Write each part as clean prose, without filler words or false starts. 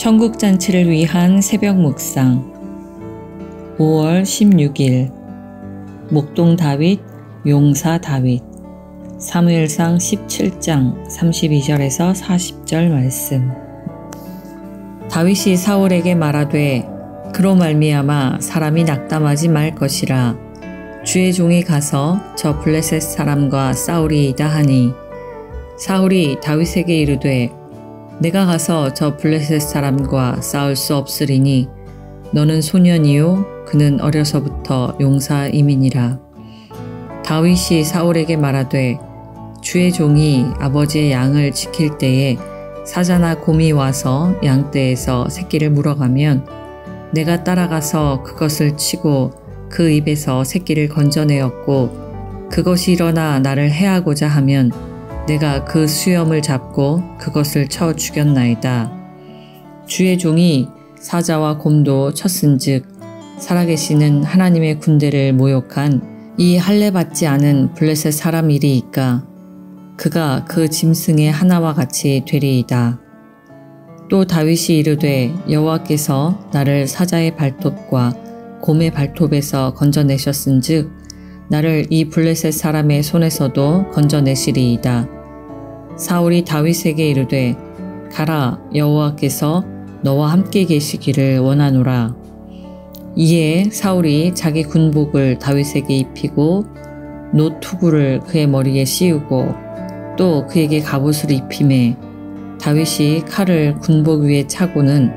천국잔치를 위한 새벽 묵상 5월 16일 목동 다윗, 용사 다윗 사무엘상 17장 32절에서 40절 말씀. 다윗이 사울에게 말하되 그로 말미암아 사람이 낙담하지 말 것이라. 주의 종이 가서 저 블레셋 사람과 싸우리이다 하니 사울이 다윗에게 이르되 내가 가서 저 블레셋 사람과 싸울 수 없으리니 너는 소년이요 그는 어려서부터 용사임이니라. 다윗이 사울에게 말하되 주의 종이 아버지의 양을 지킬 때에 사자나 곰이 와서 양떼에서 새끼를 물어가면 내가 따라가서 그것을 치고 그 입에서 새끼를 건져내었고 그것이 일어나 나를 해하고자 하면 내가 그 수염을 잡고 그것을 쳐 죽였나이다. 주의 종이 사자와 곰도 쳤은즉 살아계시는 하나님의 군대를 모욕한 이 할례받지 않은 블레셋 사람이리이까 그가 그 짐승의 하나와 같이 되리이다. 또 다윗이 이르되 여호와께서 나를 사자의 발톱과 곰의 발톱에서 건져내셨은즉 나를 이 블레셋 사람의 손에서도 건져내시리이다. 사울이 다윗에게 이르되 가라, 여호와께서 너와 함께 계시기를 원하노라. 이에 사울이 자기 군복을 다윗에게 입히고 노투구를 그의 머리에 씌우고 또 그에게 갑옷을 입히매 다윗이 칼을 군복 위에 차고는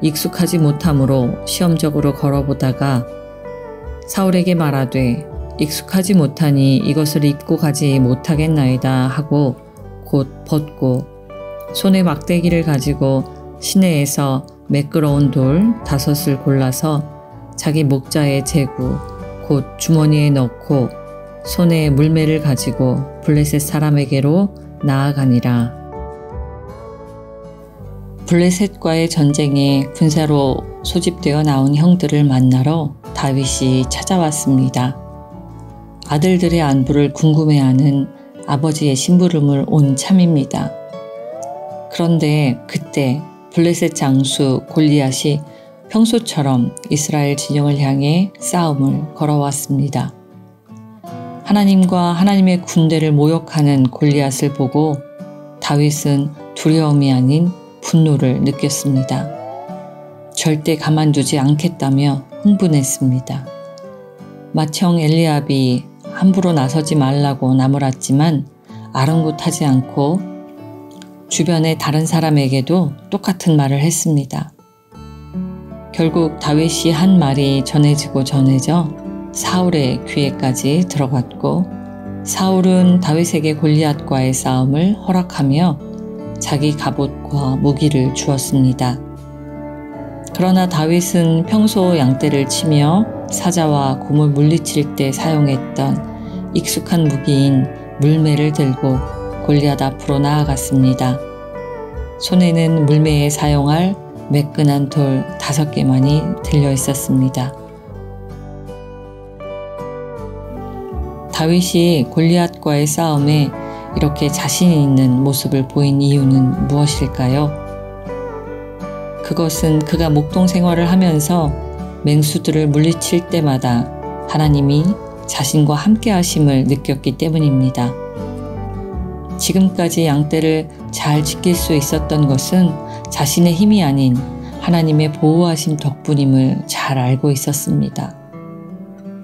익숙하지 못하므로 시험적으로 걸어보다가 사울에게 말하되 익숙하지 못하니 이것을 입고 가지 못하겠나이다 하고 곧 벗고 손에 막대기를 가지고 시내에서 매끄러운 돌 5을 골라서 자기 목자의 제구 곧 주머니에 넣고 손에 물매를 가지고 블레셋 사람에게로 나아가니라. 블레셋과의 전쟁에 군사로 소집되어 나온 형들을 만나러 다윗이 찾아왔습니다. 아들들의 안부를 궁금해하는 아버지의 심부름을 온 참입니다. 그런데 그때 블레셋 장수 골리앗이 평소처럼 이스라엘 진영을 향해 싸움을 걸어왔습니다. 하나님과 하나님의 군대를 모욕하는 골리앗을 보고 다윗은 두려움이 아닌 분노를 느꼈습니다. 절대 가만두지 않겠다며 흥분했습니다. 맏형 엘리압이 함부로 나서지 말라고 나무랐지만 아랑곳하지 않고 주변의 다른 사람에게도 똑같은 말을 했습니다. 결국 다윗이 한 말이 전해지고 전해져 사울의 귀에까지 들어갔고 사울은 다윗에게 골리앗과의 싸움을 허락하며 자기 갑옷과 무기를 주었습니다. 그러나 다윗은 평소 양떼를 치며 사자와 곰을 물리칠 때 사용했던 익숙한 무기인 물매를 들고 골리앗 앞으로 나아갔습니다. 손에는 물매에 사용할 매끈한 돌 5개만이 들려 있었습니다. 다윗이 골리앗과의 싸움에 이렇게 자신 있는 모습을 보인 이유는 무엇일까요? 그것은 그가 목동 생활을 하면서 맹수들을 물리칠 때마다 하나님이 자신과 함께 하심을 느꼈기 때문입니다. 지금까지 양떼를 잘 지킬 수 있었던 것은 자신의 힘이 아닌 하나님의 보호하심 덕분임을 잘 알고 있었습니다.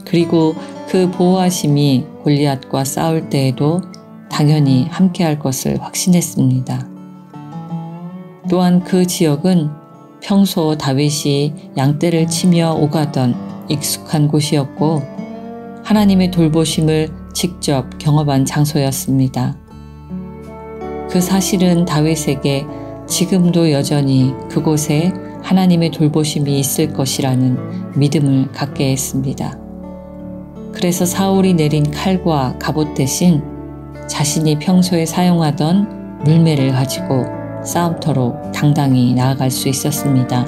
그리고 그 보호하심이 골리앗과 싸울 때에도 당연히 함께할 것을 확신했습니다. 또한 그 지역은 평소 다윗이 양떼를 치며 오가던 익숙한 곳이었고 하나님의 돌보심을 직접 경험한 장소였습니다. 그 사실은 다윗에게 지금도 여전히 그곳에 하나님의 돌보심이 있을 것이라는 믿음을 갖게 했습니다. 그래서 사울이 내린 칼과 갑옷 대신 자신이 평소에 사용하던 물매를 가지고 싸움터로 당당히 나아갈 수 있었습니다.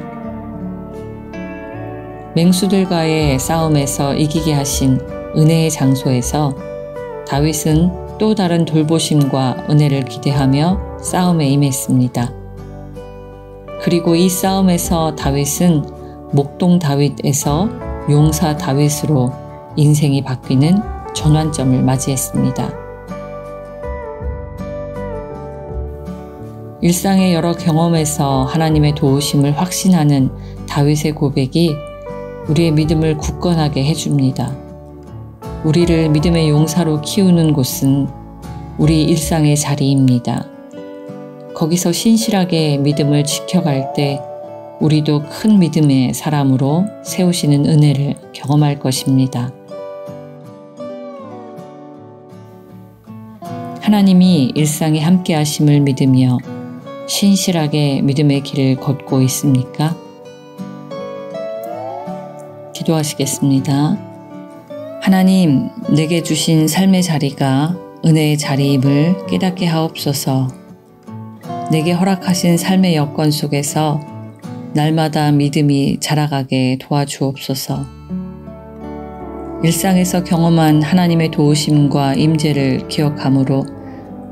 맹수들과의 싸움에서 이기게 하신 은혜의 장소에서 다윗은 또 다른 돌보심과 은혜를 기대하며 싸움에 임했습니다. 그리고 이 싸움에서 다윗은 목동 다윗에서 용사 다윗으로 인생이 바뀌는 전환점을 맞이했습니다. 일상의 여러 경험에서 하나님의 도우심을 확신하는 다윗의 고백이 우리의 믿음을 굳건하게 해줍니다. 우리를 믿음의 용사로 키우는 곳은 우리 일상의 자리입니다. 거기서 신실하게 믿음을 지켜갈 때 우리도 큰 믿음의 사람으로 세우시는 은혜를 경험할 것입니다. 하나님이 일상에 함께 하심을 믿으며 신실하게 믿음의 길을 걷고 있습니까? 기도하시겠습니다. 하나님, 내게 주신 삶의 자리가 은혜의 자리임을 깨닫게 하옵소서. 내게 허락하신 삶의 여건 속에서 날마다 믿음이 자라가게 도와주옵소서. 일상에서 경험한 하나님의 도우심과 임재를 기억함으로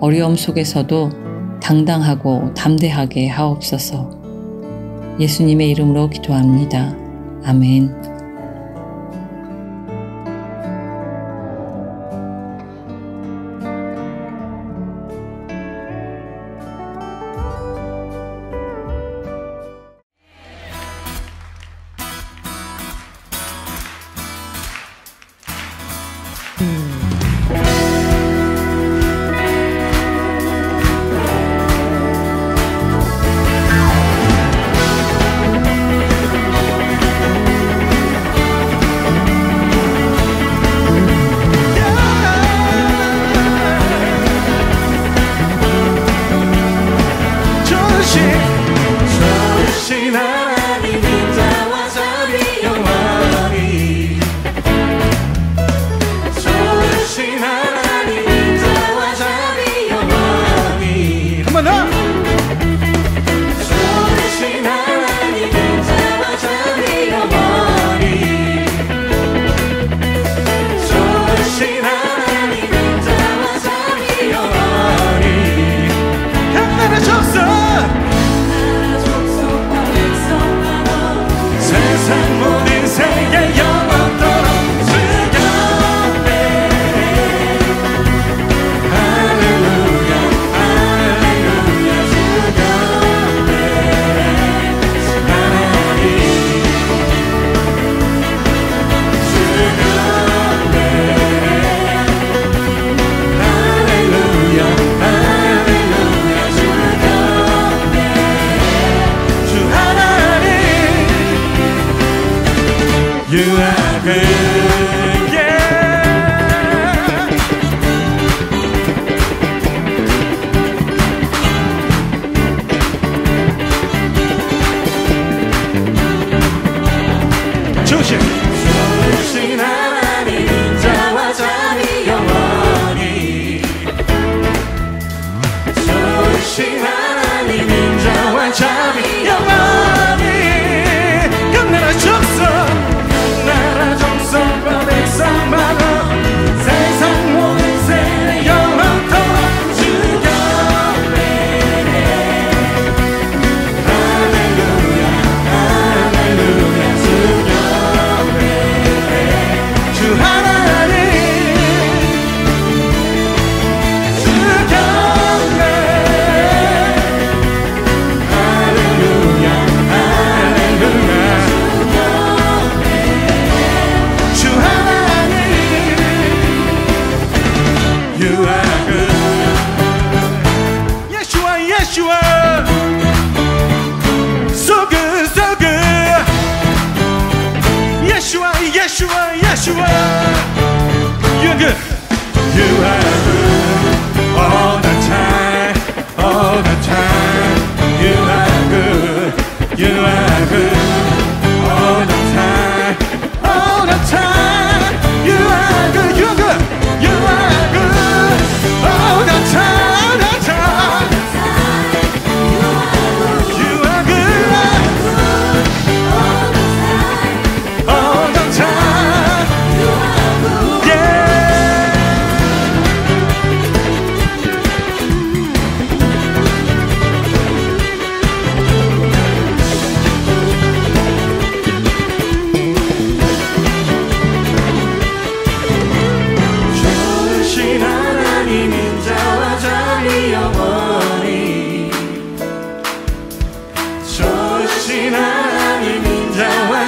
어려움 속에서도 당당하고 담대하게 하옵소서. 예수님의 이름으로 기도합니다. 아멘.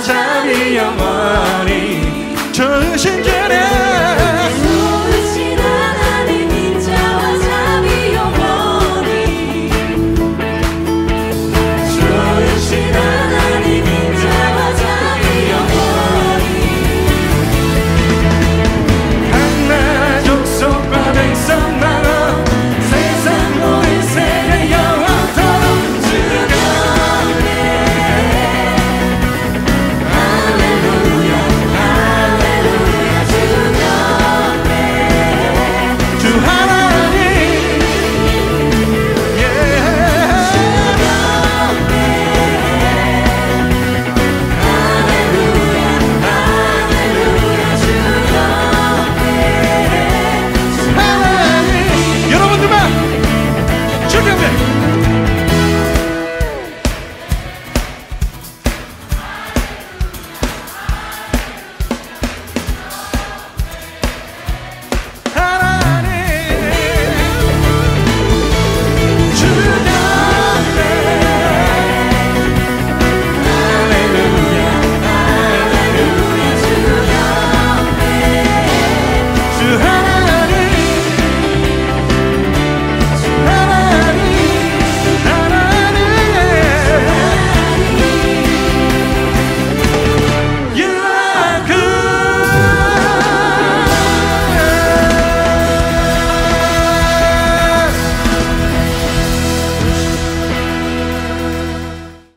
잠잠히 영원히 좋으신 주는